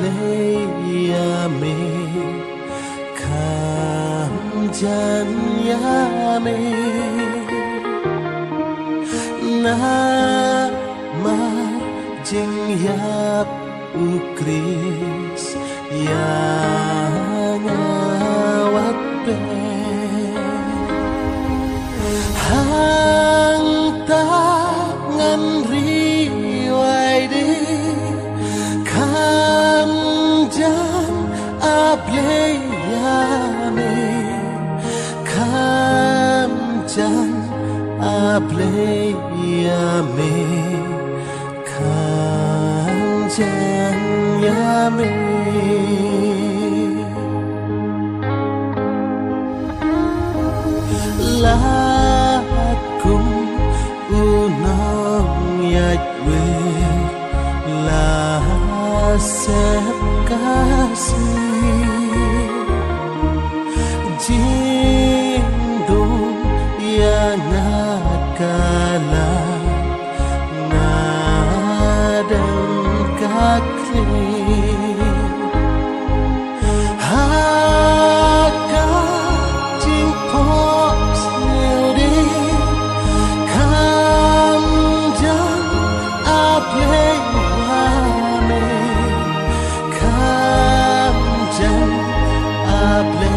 pleyame kamjan yame na ma jing yap ukris ya ngawat pe hang tangan riwai de kamjan apleyame kamjan apleyame kamjan yame lakum unong yajwe la sep kasih jindo yang nakala ngadang kakli haka jingpok sendiri kamjan apleyame kamjan apleyame